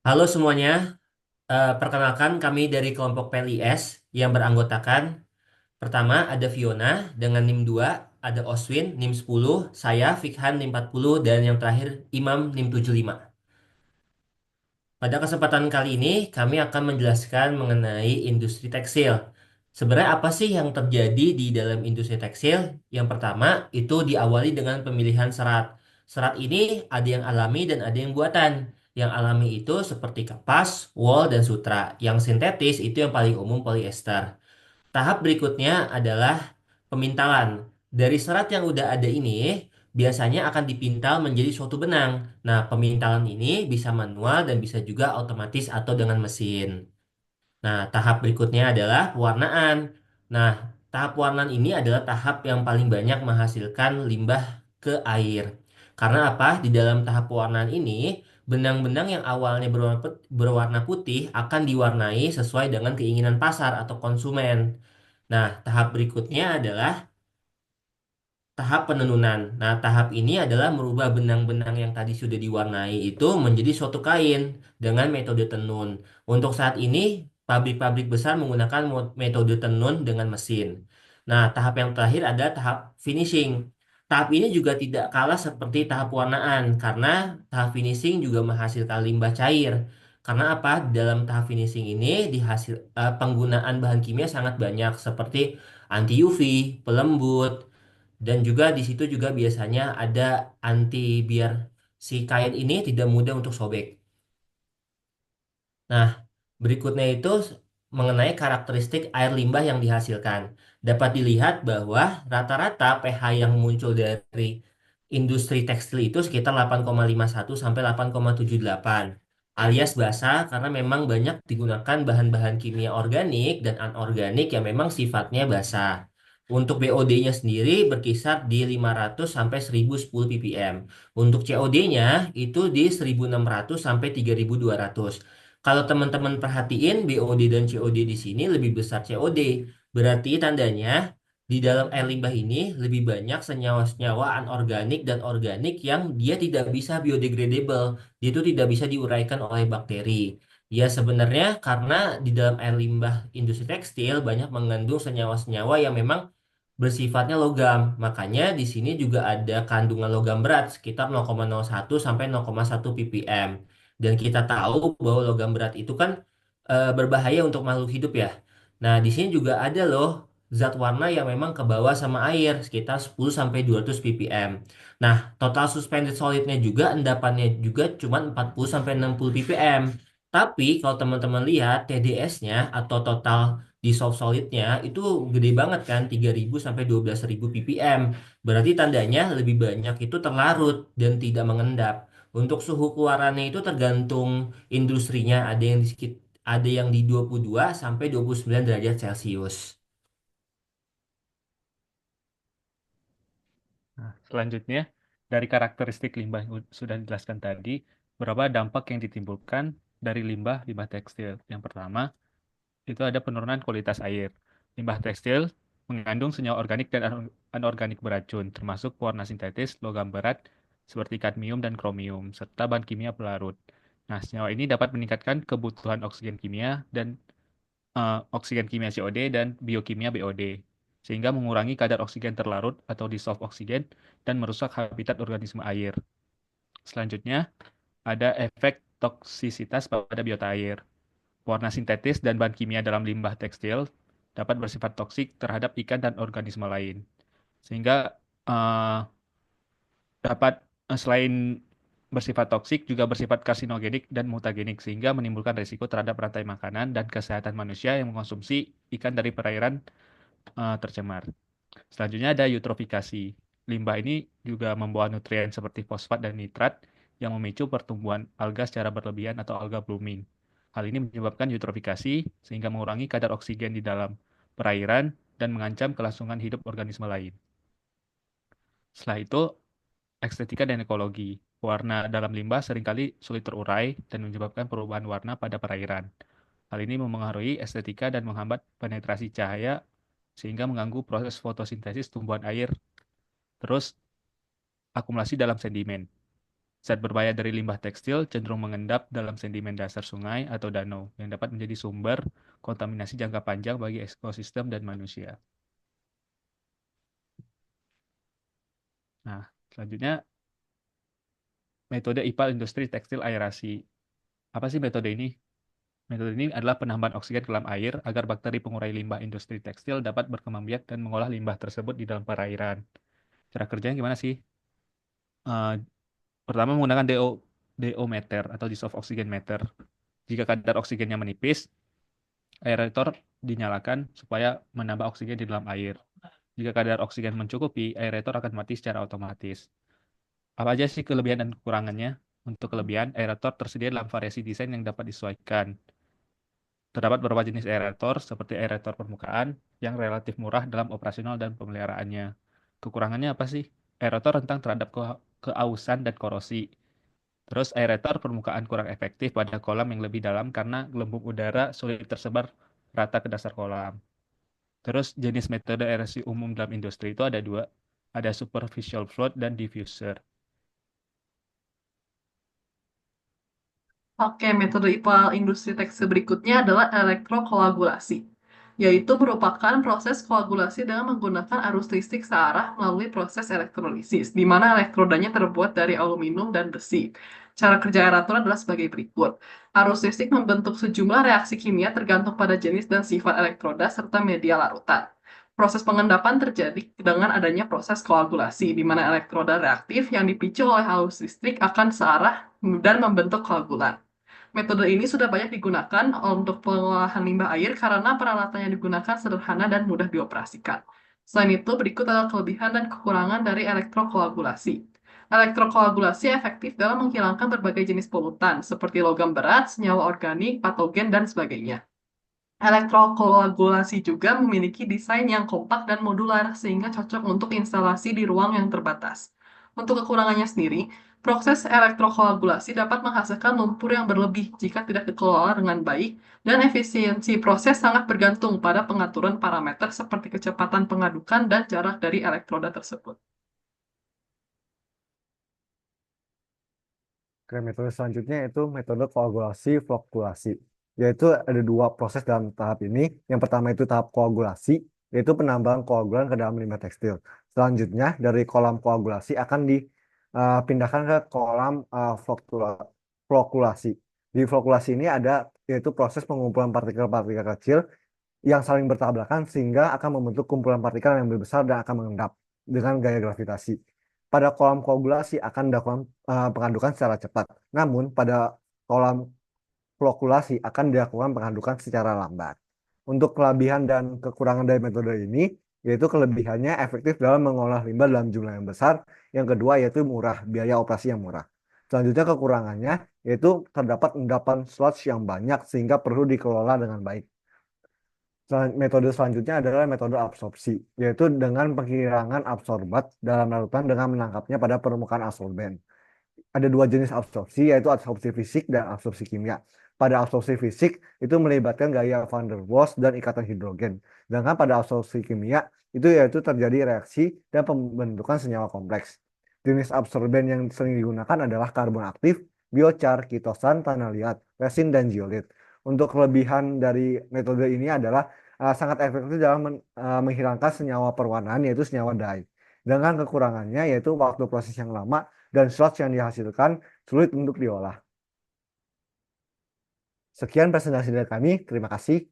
Halo semuanya, perkenalkan kami dari kelompok PLIS yang beranggotakan pertama ada Fiona dengan NIM 2, ada Oswin NIM 10, saya Fikhan NIM 40, dan yang terakhir Imam NIM 75. Pada kesempatan kali ini kami akan menjelaskan mengenai industri tekstil. Sebenarnya apa sih yang terjadi di dalam industri tekstil? Yang pertama itu diawali dengan pemilihan serat. Serat ini ada yang alami dan ada yang buatan. Yang alami itu seperti kapas, wol, dan sutra. Yang sintetis itu yang paling umum polyester. Tahap berikutnya adalah pemintalan. Dari serat yang udah ada ini, biasanya akan dipintal menjadi suatu benang. Nah, pemintalan ini bisa manual dan bisa juga otomatis atau dengan mesin. Nah, tahap berikutnya adalah pewarnaan. Nah, tahap pewarnaan ini adalah tahap yang paling banyak menghasilkan limbah ke air. Karena apa? Di dalam tahap pewarnaan ini, benang-benang yang awalnya berwarna putih akan diwarnai sesuai dengan keinginan pasar atau konsumen. Nah, tahap berikutnya adalah tahap penenunan. Nah, tahap ini adalah merubah benang-benang yang tadi sudah diwarnai itu menjadi suatu kain dengan metode tenun. Untuk saat ini, pabrik-pabrik besar menggunakan metode tenun dengan mesin. Nah, tahap yang terakhir ada tahap finishing. Tahap ini juga tidak kalah seperti tahap warnaan, karena tahap finishing juga menghasilkan limbah cair. Karena apa? Dalam tahap finishing ini penggunaan bahan kimia sangat banyak seperti anti UV, pelembut, dan juga di situ juga biasanya ada anti biar si kain ini tidak mudah untuk sobek. Nah, berikutnya itu mengenai karakteristik air limbah yang dihasilkan. Dapat dilihat bahwa rata-rata pH yang muncul dari industri tekstil itu sekitar 8,51 sampai 8,78 alias basah karena memang banyak digunakan bahan-bahan kimia organik dan anorganik yang memang sifatnya basah. Untuk BOD-nya sendiri berkisar di 500 sampai 1010 ppm. Untuk COD-nya itu di 1600 sampai 3200. Kalau teman-teman perhatiin BOD dan COD di sini lebih besar COD. Berarti tandanya di dalam air limbah ini lebih banyak senyawa-senyawa anorganik dan organik yang dia tidak bisa biodegradable. Dia itu tidak bisa diuraikan oleh bakteri. Ya sebenarnya karena di dalam air limbah industri tekstil banyak mengandung senyawa-senyawa yang memang bersifatnya logam. Makanya di sini juga ada kandungan logam berat sekitar 0,01 sampai 0,1 ppm. Dan kita tahu bahwa logam berat itu kan berbahaya untuk makhluk hidup ya. Nah, di sini juga ada loh zat warna yang memang ke bawah sama air sekitar 10 sampai 200 ppm. Nah, total suspended solidnya juga endapannya juga cuma 40 sampai 60 ppm. Tapi kalau teman-teman lihat TDS-nya atau total dissolved solidnya itu gede banget kan 3.000 sampai 12.000 ppm. Berarti tandanya lebih banyak itu terlarut dan tidak mengendap. Untuk suhu keluarannya itu tergantung industrinya, ada yang di 22 sampai 29 derajat Celcius. Nah, selanjutnya, dari karakteristik limbah yang sudah dijelaskan tadi, beberapa dampak yang ditimbulkan dari limbah tekstil. Yang pertama, itu ada penurunan kualitas air. Limbah tekstil mengandung senyawa organik dan anorganik beracun, termasuk pewarna sintetis, logam berat, seperti kadmium dan kromium, serta bahan kimia pelarut. Nah, senyawa ini dapat meningkatkan kebutuhan oksigen kimia dan oksigen kimia COD dan biokimia BOD, sehingga mengurangi kadar oksigen terlarut atau dissolved oksigen dan merusak habitat organisme air. Selanjutnya, ada efek toksisitas pada biota air. Warna sintetis dan bahan kimia dalam limbah tekstil dapat bersifat toksik terhadap ikan dan organisme lain, sehingga eh, dapat selain bersifat toksik juga bersifat karsinogenik dan mutagenik sehingga menimbulkan risiko terhadap rantai makanan dan kesehatan manusia yang mengkonsumsi ikan dari perairan tercemar. Selanjutnya ada eutrofikasi. Limbah ini juga membawa nutrien seperti fosfat dan nitrat yang memicu pertumbuhan alga secara berlebihan atau alga blooming. Hal ini menyebabkan eutrofikasi sehingga mengurangi kadar oksigen di dalam perairan dan mengancam kelangsungan hidup organisme lain. Setelah itu, estetika dan ekologi. Warna dalam limbah seringkali sulit terurai dan menyebabkan perubahan warna pada perairan. Hal ini memengaruhi estetika dan menghambat penetrasi cahaya sehingga mengganggu proses fotosintesis tumbuhan air. Terus, akumulasi dalam sedimen. Zat berbahaya dari limbah tekstil cenderung mengendap dalam sedimen dasar sungai atau danau yang dapat menjadi sumber kontaminasi jangka panjang bagi ekosistem dan manusia. Nah, selanjutnya metode IPAL industri tekstil aerasi. Apa sih metode ini? Metode ini adalah penambahan oksigen ke dalam air agar bakteri pengurai limbah industri tekstil dapat berkembang biak dan mengolah limbah tersebut di dalam perairan. Cara kerjanya gimana sih? Eh, Pertama menggunakan DO meter atau dissolved oxygen meter. Jika kadar oksigennya menipis, aerator dinyalakan supaya menambah oksigen di dalam air. Jika kadar oksigen mencukupi, aerator akan mati secara otomatis. Apa aja sih kelebihan dan kekurangannya? Untuk kelebihan, aerator tersedia dalam variasi desain yang dapat disesuaikan. Terdapat beberapa jenis aerator, seperti aerator permukaan, yang relatif murah dalam operasional dan pemeliharaannya. Kekurangannya apa sih? Aerator rentan terhadap keausan dan korosi. Terus aerator permukaan kurang efektif pada kolam yang lebih dalam karena gelembung udara sulit tersebar rata ke dasar kolam. Terus jenis metode aerasi umum dalam industri itu ada dua, ada superficial flood dan diffuser. Oke, metode IPAL industri tekstil berikutnya adalah elektrokoagulasi, yaitu merupakan proses koagulasi dengan menggunakan arus listrik searah melalui proses elektrolisis, di mana elektrodanya terbuat dari aluminium dan besi. Cara kerja aerator adalah sebagai berikut. Arus listrik membentuk sejumlah reaksi kimia tergantung pada jenis dan sifat elektroda serta media larutan. Proses pengendapan terjadi dengan adanya proses koagulasi, di mana elektroda reaktif yang dipicu oleh arus listrik akan searah dan membentuk koagulan. Metode ini sudah banyak digunakan untuk pengolahan limbah air karena peralatan yang digunakan sederhana dan mudah dioperasikan. Selain itu, berikut adalah kelebihan dan kekurangan dari elektrokoagulasi. Elektrokoagulasi efektif dalam menghilangkan berbagai jenis polutan, seperti logam berat, senyawa organik, patogen, dan sebagainya. Elektrokoagulasi juga memiliki desain yang kompak dan modular sehingga cocok untuk instalasi di ruang yang terbatas. Untuk kekurangannya sendiri, proses elektrokoagulasi dapat menghasilkan lumpur yang berlebih jika tidak dikelola dengan baik, dan efisiensi proses sangat bergantung pada pengaturan parameter seperti kecepatan pengadukan dan jarak dari elektroda tersebut. Oke, metode selanjutnya itu metode koagulasi flokkulasi, yaitu ada dua proses dalam tahap ini. Yang pertama itu tahap koagulasi, yaitu penambahan koagulan ke dalam limbah tekstil. Selanjutnya dari kolam koagulasi akan dipindahkan ke kolam flokkulasi. Di flokkulasi ini ada yaitu proses pengumpulan partikel-partikel kecil yang saling bertabrakan sehingga akan membentuk kumpulan partikel yang lebih besar dan akan mengendap dengan gaya gravitasi. Pada kolam koagulasi akan dilakukan pengadukan secara cepat. Namun pada kolam flokulasi akan dilakukan pengadukan secara lambat. Untuk kelebihan dan kekurangan dari metode ini, yaitu kelebihannya efektif dalam mengolah limbah dalam jumlah yang besar. Yang kedua yaitu murah, biaya operasi yang murah. Selanjutnya kekurangannya yaitu terdapat endapan sludge yang banyak sehingga perlu dikelola dengan baik. Metode selanjutnya adalah metode absorpsi, yaitu dengan penghilangan absorbat dalam larutan dengan menangkapnya pada permukaan absorben. Ada dua jenis absorpsi, yaitu absorpsi fisik dan absorpsi kimia. Pada absorpsi fisik, itu melibatkan gaya van der Waals dan ikatan hidrogen. Sedangkan pada absorpsi kimia, itu yaitu terjadi reaksi dan pembentukan senyawa kompleks. Jenis absorben yang sering digunakan adalah karbon aktif, biochar, kitosan, tanah liat, resin, dan zeolit. Untuk kelebihan dari metode ini adalah sangat efektif dalam menghilangkan senyawa perwarnaan, yaitu senyawa dye. Dengan kekurangannya, yaitu waktu proses yang lama dan sludge yang dihasilkan sulit untuk diolah. Sekian presentasi dari kami. Terima kasih.